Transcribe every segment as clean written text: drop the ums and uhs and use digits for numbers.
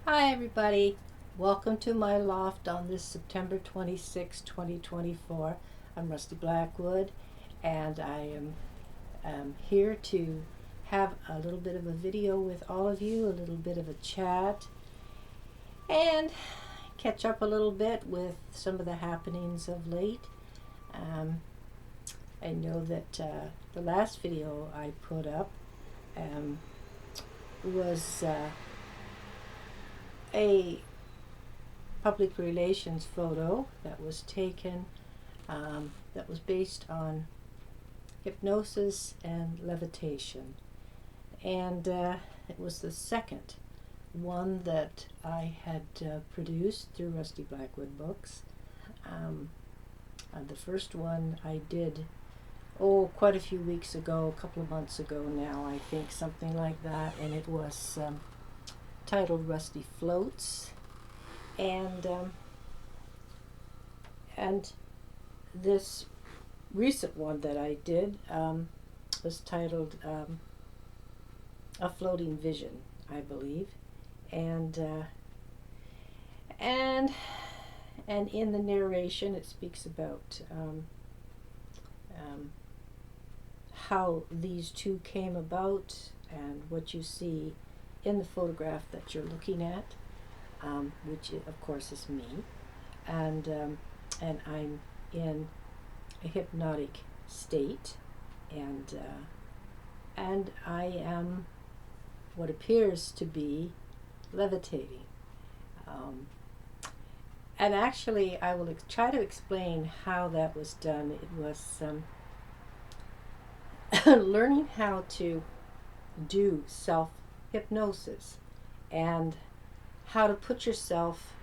Hi everybody, welcome to my loft on this September 26, 2024. I'm Rusty Blackwood and I am here to have a little bit of a video with all of you, a little bit of a chat, and catch up a little bit with some of the happenings of late. I know that the last video I put up was a public relations photo that was taken that was based on hypnosis and levitation. And it was the second one that I had produced through Rusty Blackwood books. The first one I did, quite a few weeks ago, a couple of months ago now, I think, something like that, and it was titled Rusty Floats, and this recent one that I did was titled A Floating Vision, I believe, and in the narration it speaks about how these two came about and what you see in the photograph that you're looking at, which of course is me, and I'm in a hypnotic state, and I am what appears to be levitating. And actually, I will try to explain how that was done. It was learning how to do self-hypnosis and how to put yourself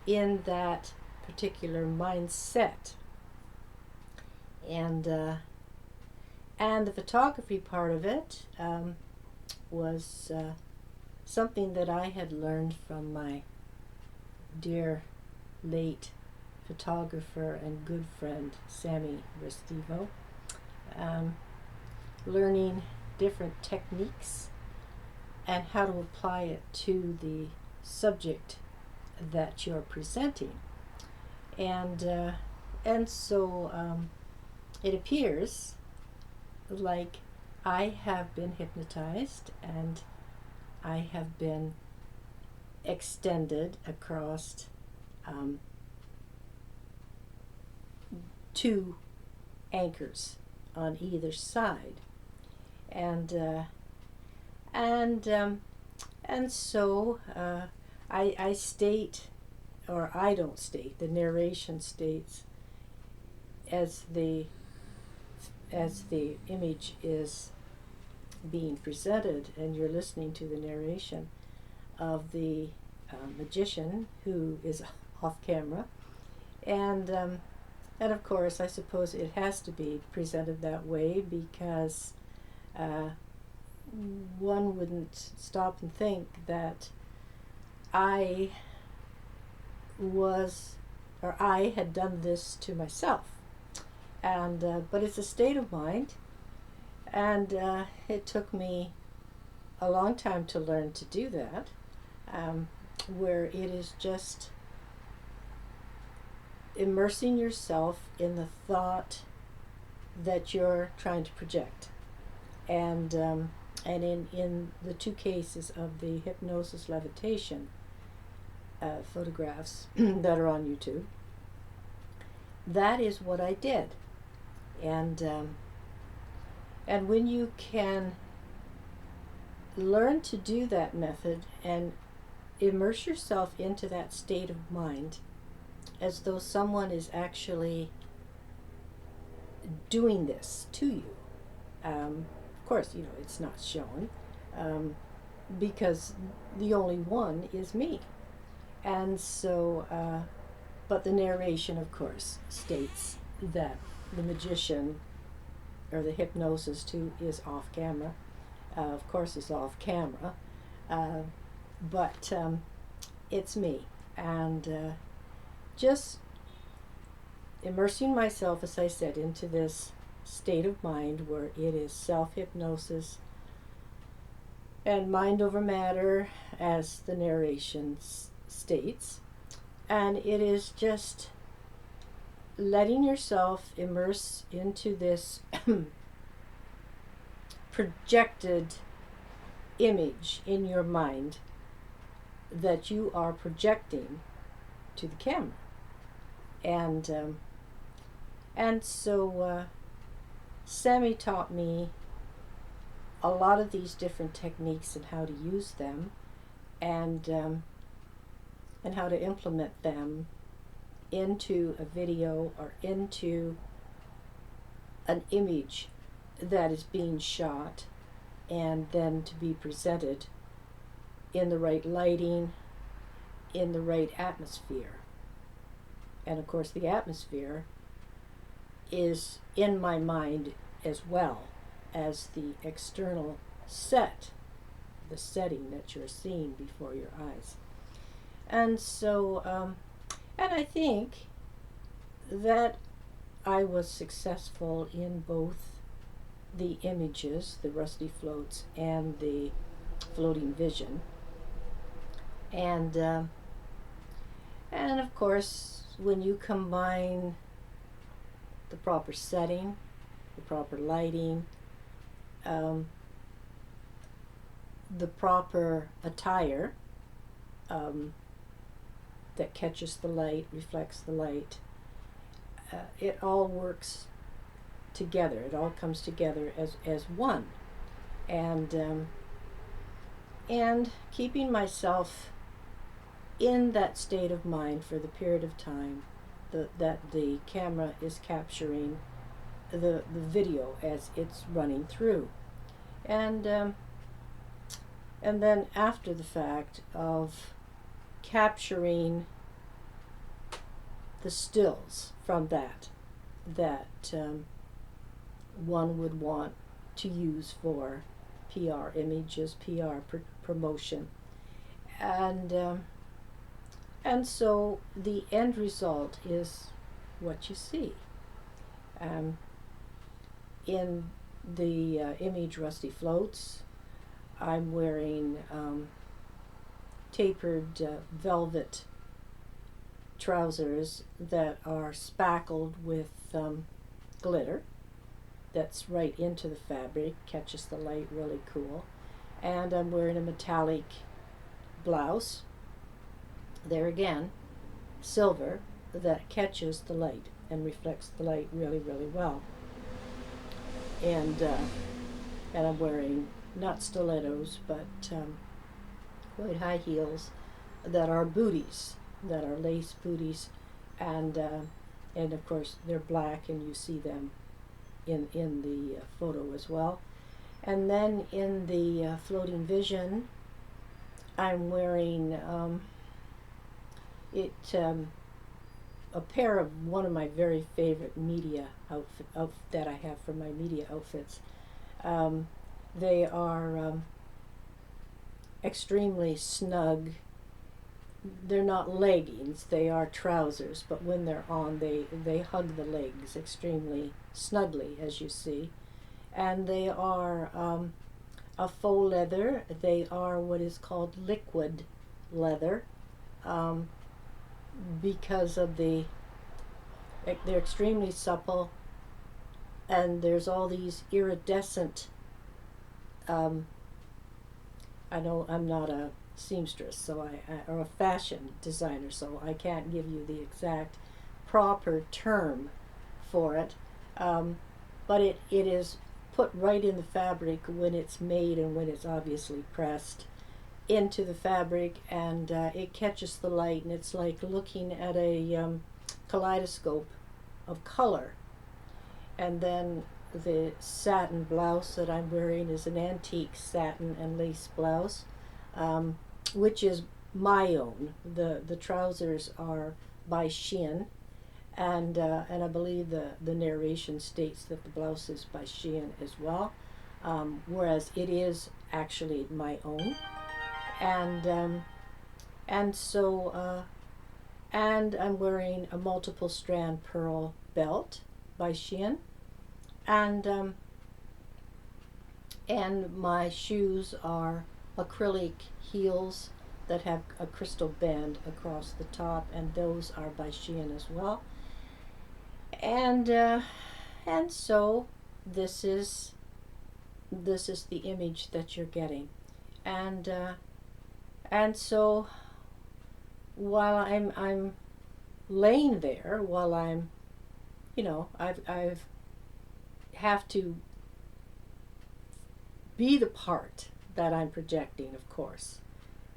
in that particular mindset. And the photography part of it was something that I had learned from my dear late photographer and good friend Sammy Rossetto, learning different techniques and how to apply it to the subject that you're presenting. And so it appears like I have been hypnotized and I have been extended across two anchors on either side, and so I state, or I don't state, the narration states as the image is being presented, and you're listening to the narration of the magician who is off camera, and of course I suppose it has to be presented that way because one wouldn't stop and think that I had done this to myself, and but it's a state of mind, and it took me a long time to learn to do that, where it is just immersing yourself in the thought that you're trying to project, and in the two cases of the hypnosis levitation photographs that are on YouTube, that is what I did. And when you can learn to do that method and immerse yourself into that state of mind as though someone is actually doing this to you, of course, it's not shown, because the only one is me. And so, but the narration, of course, states that the magician, or the hypnosis who is off camera, of course is off camera, but it's me. And just immersing myself, as I said, into this state of mind where it is self-hypnosis and mind over matter, as the narration states, and it is just letting yourself immerse into this projected image in your mind that you are projecting to the camera. And so Sammy taught me a lot of these different techniques and how to use them, and how to implement them into a video or into an image that is being shot, and then to be presented in the right lighting, in the right atmosphere. And of course the atmosphere is in my mind as well as the external set, the setting that you're seeing before your eyes. And so, and I think that I was successful in both the images, the Rusty floats and the floating vision. And of course, when you combine the proper setting, the proper lighting, the proper attire that catches the light, reflects the light, it all works together. It all comes together as one. And keeping myself in that state of mind for the period of time that the camera is capturing the video as it's running through. And then after the fact of capturing the stills from that one would want to use for PR images, PR promotion. And so the end result is what you see. In the image Rusty Floats, I'm wearing tapered velvet trousers that are spackled with glitter that's right into the fabric, catches the light really cool. And I'm wearing a metallic blouse, there again, silver, that catches the light and reflects the light really, really well. And I'm wearing not stilettos, but quite high heels that are booties, that are lace booties, and of course they're black, and you see them in the photo as well. And then in the floating vision, I'm wearing a pair of one of my very favorite media outfit that I have for my media outfits. They are extremely snug. They're not leggings, they are trousers, but when they're on, they hug the legs extremely snugly, as you see. And they are a faux leather. They are what is called liquid leather, because of they're extremely supple, and there's all these iridescent, I know I'm not a seamstress, so or a fashion designer, so I can't give you the exact proper term for it, but it is put right in the fabric when it's made and when it's obviously pressed into the fabric, and it catches the light, and it's like looking at a kaleidoscope of color. And then the satin blouse that I'm wearing is an antique satin and lace blouse, which is my own. The trousers are by Shein, and I believe the narration states that the blouse is by Shein as well, whereas it is actually my own. And so I'm wearing a multiple strand pearl belt by Shein, and my shoes are acrylic heels that have a crystal band across the top, and those are by Shein as well. And so this is the image that you're getting, and so while I'm laying there, while I'm, I've have to be the part that I'm projecting, of course,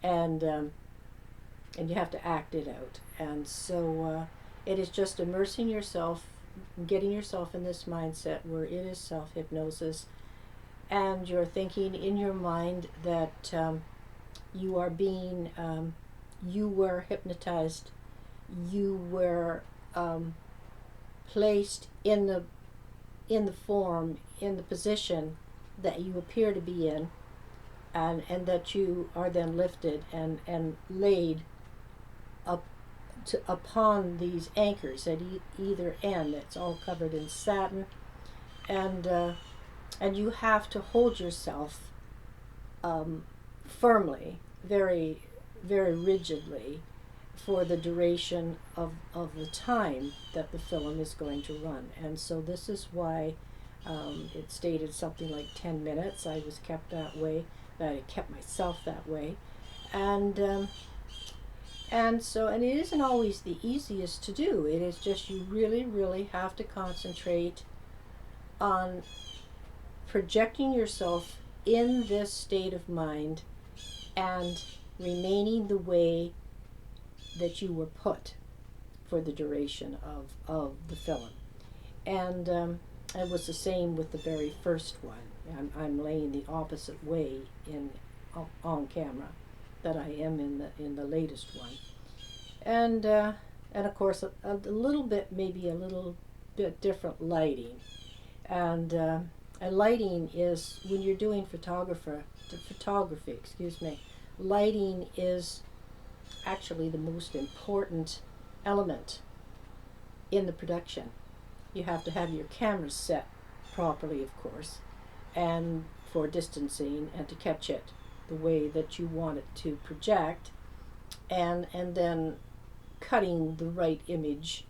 and you have to act it out, and so it is just immersing yourself, getting yourself in this mindset where it is self-hypnosis, and you're thinking in your mind that you are being, you were hypnotized, you were placed in the form, in the position that you appear to be in, and that you are then lifted and laid up upon these anchors at either end. It's all covered in satin, and you have to hold yourself firmly, very, very rigidly, for the duration of the time that the film is going to run. And so this is why it stated something like 10 minutes. I was kept that way, I kept myself that way. And it isn't always the easiest to do. It is just, you really, really have to concentrate on projecting yourself in this state of mind and remaining the way that you were put for the duration of the film. And it was the same with the very first one. I'm laying the opposite way on camera that I am in the latest one, and of course a little bit, maybe a little bit different lighting, and lighting is, when you're doing photography, excuse me, lighting is actually the most important element in the production. You have to have your camera set properly, of course, and for distancing and to catch it the way that you want it to project, and then cutting the right image.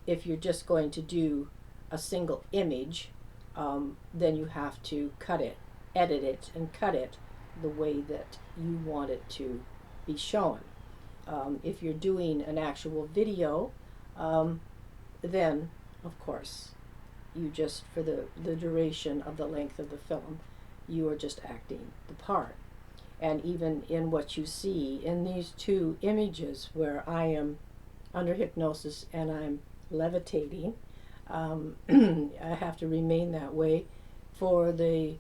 If you're just going to do a single image, then you have to cut it, edit it, and cut it the way that you want it to be shown. If you're doing an actual video, then of course you just, for the duration of the length of the film, you are just acting the part. And even in what you see in these two images where I am under hypnosis and I'm levitating, I have to remain that way for the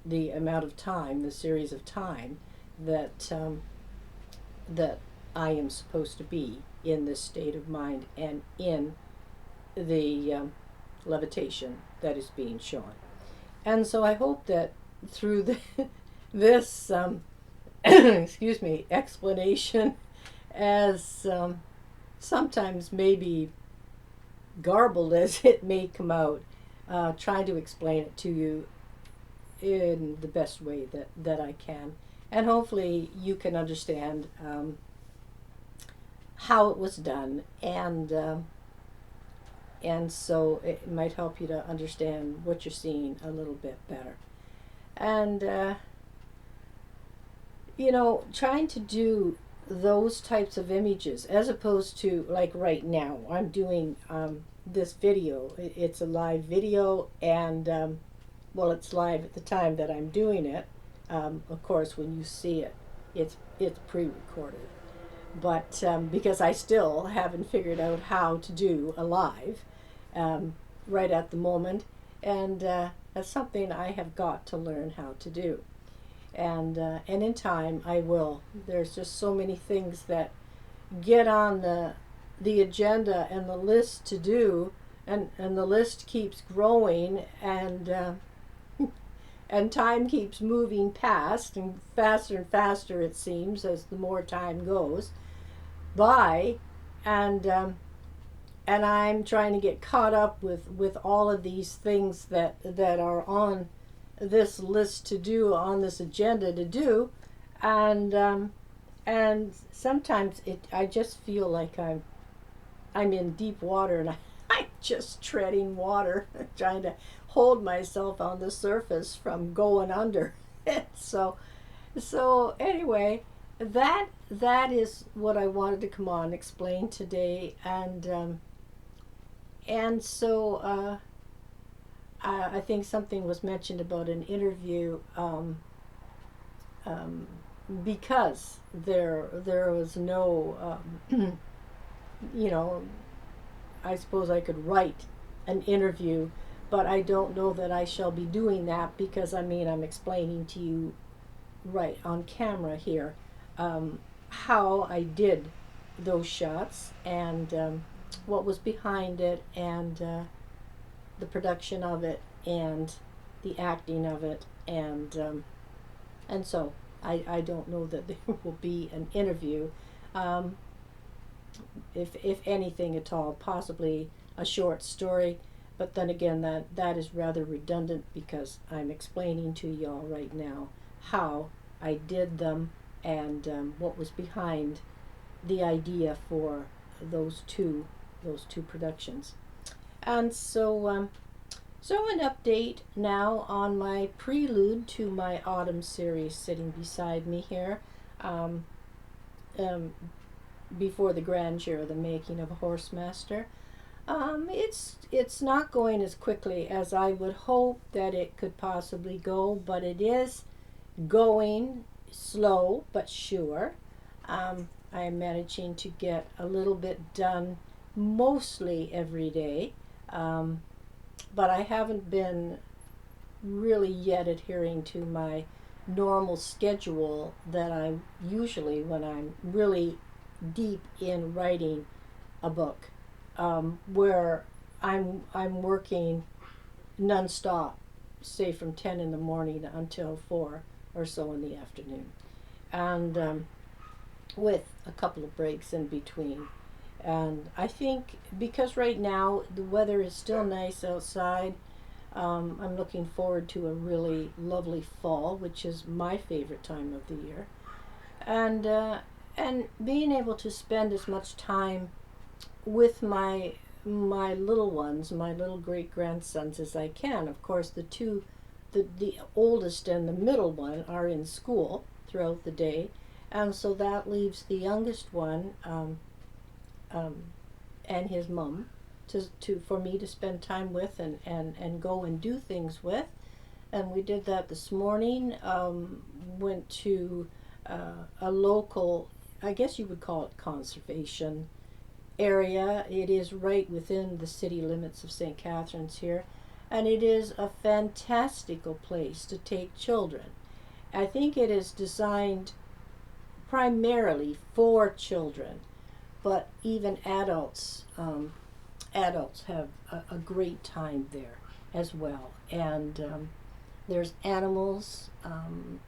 amount of time, the series of time that that I am supposed to be in this state of mind and in the levitation that is being shown. And so I hope that through this excuse me, explanation, as sometimes maybe garbled as it may come out, trying to explain it to you in the best way that I can, and hopefully you can understand how it was done, and so it might help you to understand what you're seeing a little bit better. And trying to do those types of images, as opposed to, like right now I'm doing this video. It's a live video, and well, it's live at the time that I'm doing it. Of course, when you see it, it's pre-recorded. But because I still haven't figured out how to do a live right at the moment, and that's something I have got to learn how to do. And in time I will. There's just so many things that get on the agenda and the list to do, and the list keeps growing, and time keeps moving past, and faster it seems as the more time goes by, and I'm trying to get caught up with all of these things that are on this list to do on this agenda to do, and sometimes I just feel like I'm in deep water and I'm just treading water, trying to hold myself on the surface from going under. so so anyway, that is what I wanted to come on and explain today, and so I think something was mentioned about an interview, um, because there was no you know, I suppose I could write an interview, but I don't know that I shall be doing that because I mean I'm explaining to you right on camera here, how I did those shots, and what was behind it, and the production of it, and the acting of it, and so I don't know that there will be an interview. Um, if anything at all, possibly a short story, but then again, that is rather redundant because I'm explaining to y'all right now how I did them, and what was behind the idea for those two productions. And so an update now on my prelude to my autumn series sitting beside me here. Um, um, Before the Grandeur, the making of a horse master. It's not going as quickly as I would hope that it could possibly go, but it is going slow but sure. I am managing to get a little bit done mostly every day, but I haven't been really yet adhering to my normal schedule that I usually when I'm really deep in writing a book, where I'm working nonstop, say from 10 in the morning until 4 or so in the afternoon, and with a couple of breaks in between. And I think because right now the weather is still nice outside, I'm looking forward to a really lovely fall, which is my favorite time of the year, and being able to spend as much time with my little ones, my little great grandsons, as I can. Of course, the oldest and the middle one are in school throughout the day, and so that leaves the youngest one, um, and his mom to for me to spend time with, and go and do things with. And we did that this morning. Went to a local, I guess you would call it conservation area. It is right within the city limits of St. Catharines here, and it is a fantastical place to take children. I think it is designed primarily for children, but even adults have a great time there as well. And there's animals, and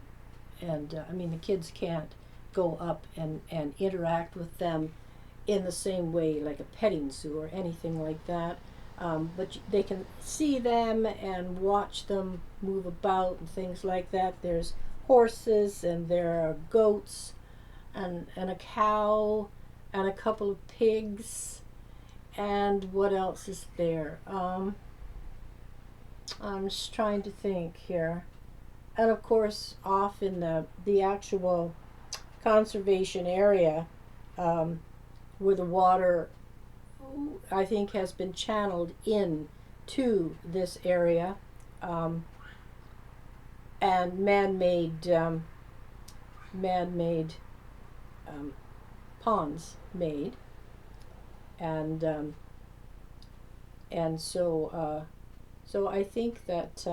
I mean the kids can't go up and interact with them in the same way like a petting zoo or anything like that. But they can see them and watch them move about and things like that. There's horses, and there are goats, and a cow, and a couple of pigs, and what else is there? I'm just trying to think here. And of course, off in the actual conservation area, where the water, I think, has been channeled in to this area, and man-made ponds made, and so I think that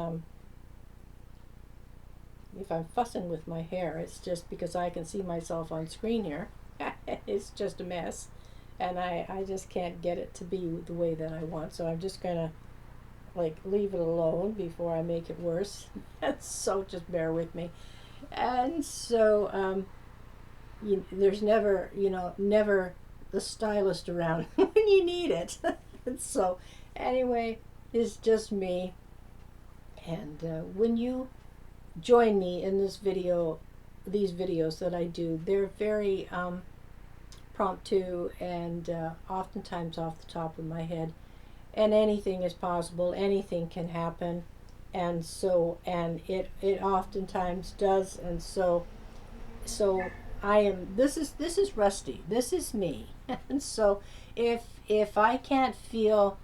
if I'm fussing with my hair, it's just because I can see myself on screen here. It's just a mess, and I just can't get it to be the way that I want, so I'm just gonna like leave it alone before I make it worse. So just bear with me. And so there's never never the stylist around when you need it. And so anyway, it's just me And when you join me in this video, these videos that I do, they're very promptu and oftentimes off the top of my head. And anything is possible, anything can happen. And so, and it oftentimes does. And so this is Rusty, this is me. And so if I can't feel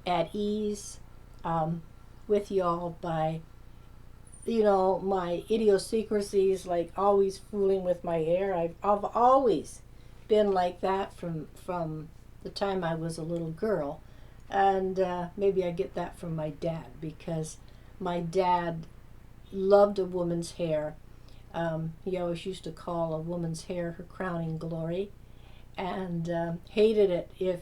at ease with y'all by, you know, my idiosyncrasies, like always fooling with my hair, I've always been like that from the time I was a little girl. And maybe I get that from my dad, because my dad loved a woman's hair. He always used to call a woman's hair her crowning glory, and hated it if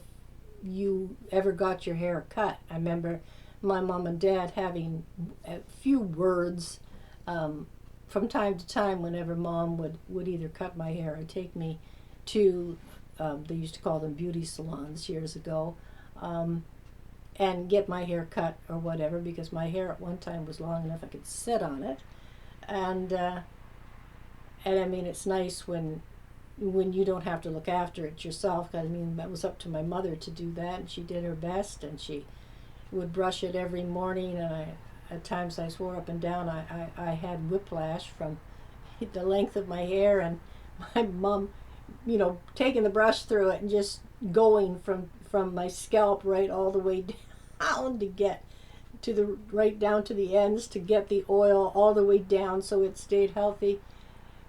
you ever got your hair cut. I remember my mom and dad having a few words from time to time whenever mom would either cut my hair or take me to, they used to call them beauty salons years ago, and get my hair cut or whatever, because my hair at one time was long enough I could sit on it. And I mean, it's nice when you don't have to look after it yourself. I mean, that was up to my mother to do that, and she did her best, and she would brush it every morning. And at times I swore up and down I had whiplash from the length of my hair, and my mom, you know, taking the brush through it and just going from my scalp right all the way down to get to the right down to the ends to get the oil all the way down so it stayed healthy.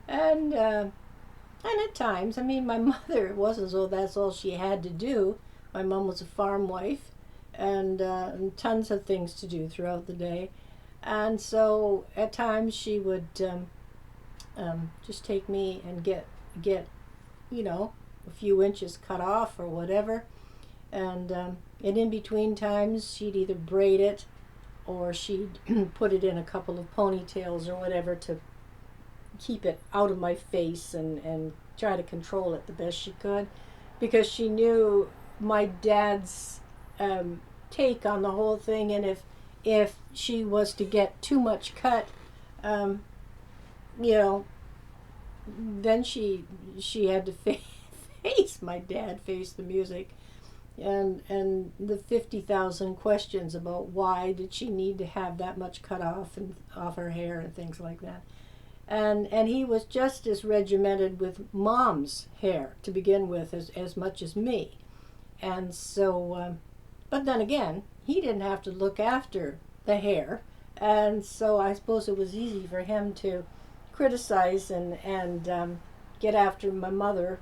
And at times, I mean, my mother, it wasn't as though that's all she had to do. My mom was a farm wife, and tons of things to do throughout the day. And so at times she would just take me and get you know, a few inches cut off or whatever. And in between times, she'd either braid it or she'd put it in a couple of ponytails or whatever to keep it out of my face and try to control it the best she could, because she knew my dad's take on the whole thing. And if she was to get too much cut, you know, then she had to face my dad, face the music, and the 50,000 questions about why did she need to have that much cut off and off her hair and things like that. And he was just as regimented with mom's hair to begin with as much as me. And so, but then again, he didn't have to look after the hair. And so I suppose it was easy for him to criticize and get after my mother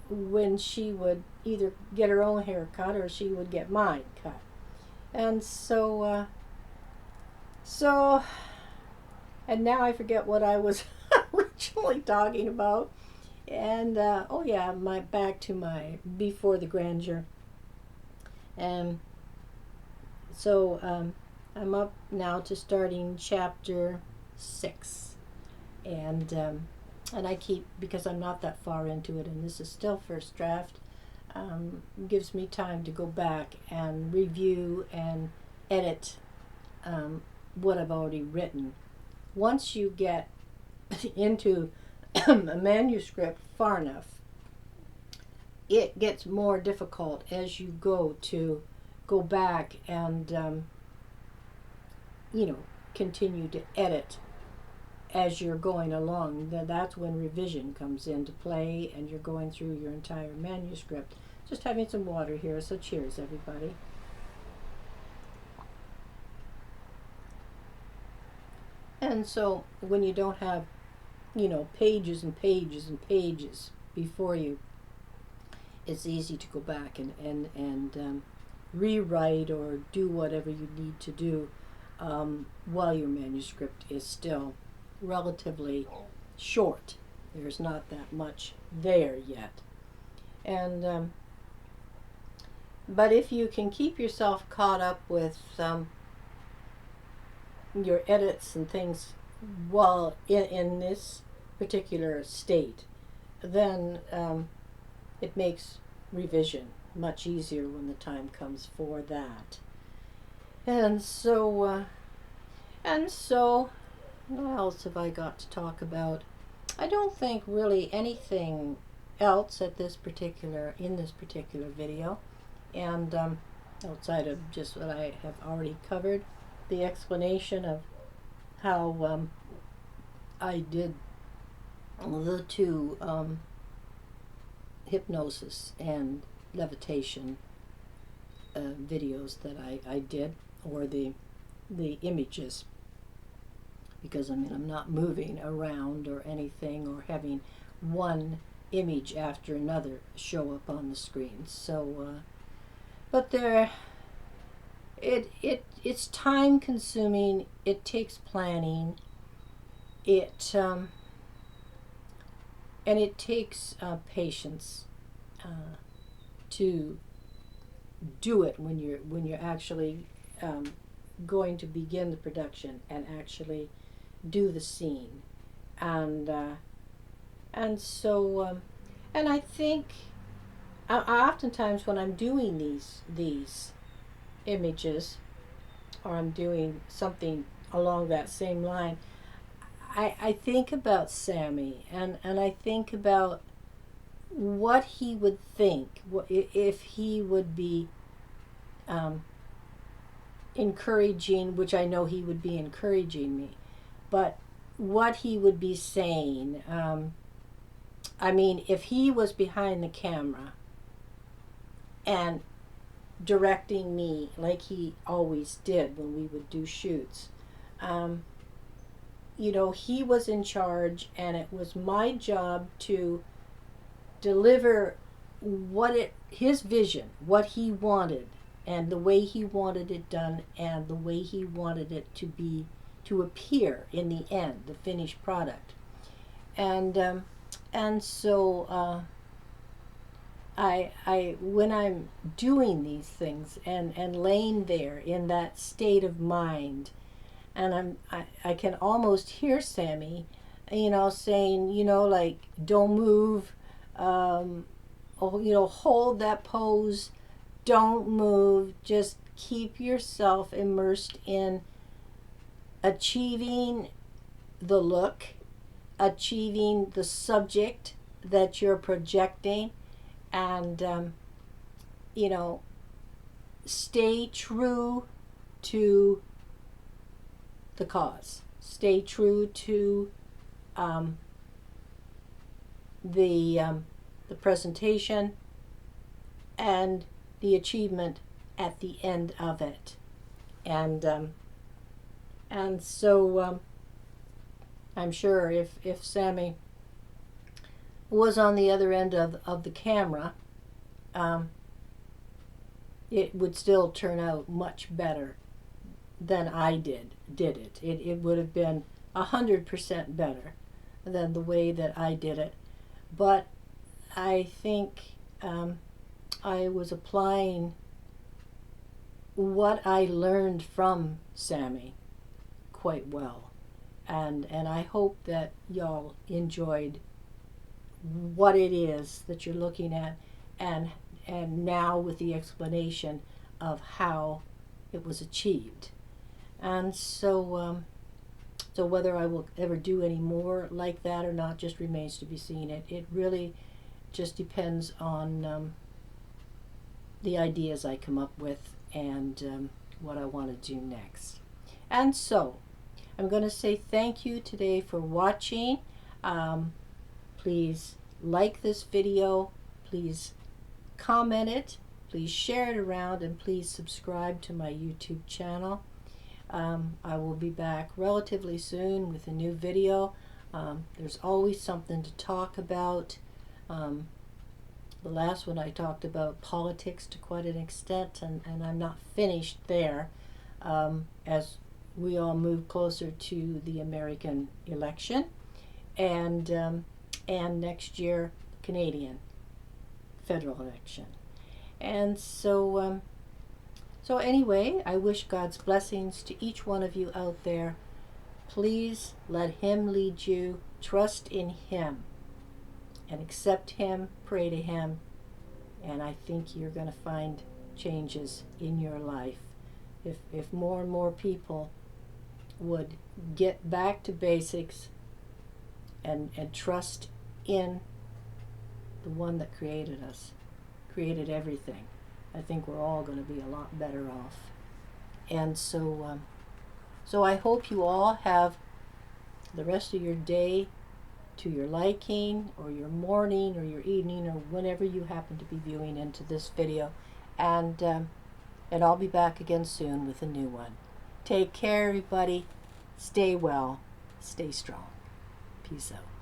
when she would either get her own hair cut or she would get mine cut. And so, and now I forget what I was originally talking about. And oh yeah, back to my before the Grandeur. And so I'm up now to starting chapter 6, and I keep, because I'm not that far into it, and this is still first draft, gives me time to go back and review and edit what I've already written. Once you get into a manuscript far enough, it gets more difficult as you go back and you know, continue to edit as you're going along. That's when revision comes into play, and you're going through your entire manuscript. Just having some water here, so cheers everybody. And so when you don't have, you know, pages and pages and pages before you, it's easy to go back and rewrite or do whatever you need to do while your manuscript is still relatively short. There's not that much there yet. And but if you can keep yourself caught up with your edits and things while in this particular state, then it makes revision much easier when the time comes for that. And so And so, what else have I got to talk about? I don't think really anything else at this particular video, and outside of just what I have already covered, the explanation of how I did the two hypnosis and levitation videos that I did, or the images, because I mean I'm not moving around or anything or having one image after another show up on the screen. So, but it's time consuming. It takes planning. And it takes patience to do it when you're actually going to begin the production and actually do the scene, and so and I think I oftentimes when I'm doing these images, or I'm doing something along that same line, I think about Sammy, and I think about what he would think if he would be encouraging, which I know he would be encouraging me, but what he would be saying. I mean, if he was behind the camera and directing me like he always did when we would do shoots, you know, he was in charge, and it was my job to deliver his vision, what he wanted, and the way he wanted it done, and the way he wanted it to appear in the end, the finished product. And so I when I'm doing these things and laying there in that state of mind, and I can almost hear Sammy, you know, saying, you know, like, don't move, or, you know, hold that pose, don't move, just keep yourself immersed in achieving the look, achieving the subject that you're projecting, and you know, stay true to the cause. Stay true to the presentation and the achievement at the end of it. And so I'm sure if Sammy was on the other end of the camera, it would still turn out much better than I did it. It would have been 100% better than the way that I did it. But I think I was applying what I learned from Sammy quite well. And I hope that y'all enjoyed what it is that you're looking at, and now with the explanation of how it was achieved. And so so whether I will ever do any more like that or not just remains to be seen. It really just depends on the ideas I come up with, and what I want to do next. And so I'm going to say thank you today for watching. Please like this video, please comment it, please share it around, and please subscribe to my YouTube channel. I will be back relatively soon with a new video. There's always something to talk about. The last one I talked about politics to quite an extent, and I'm not finished there, as we all move closer to the American election, and next year Canadian federal election. And so so anyway, I wish God's blessings to each one of you out there. Please let Him lead you. Trust in Him and accept Him, pray to Him, and I think you're going to find changes in your life. If more and more people would get back to basics and trust in the one that created us, created everything, I think we're all going to be a lot better off. And so, so I hope you all have the rest of your day to your liking, or your morning, or your evening, or whenever you happen to be viewing into this video. And I'll be back again soon with a new one. Take care, everybody. Stay well. Stay strong. Peace out.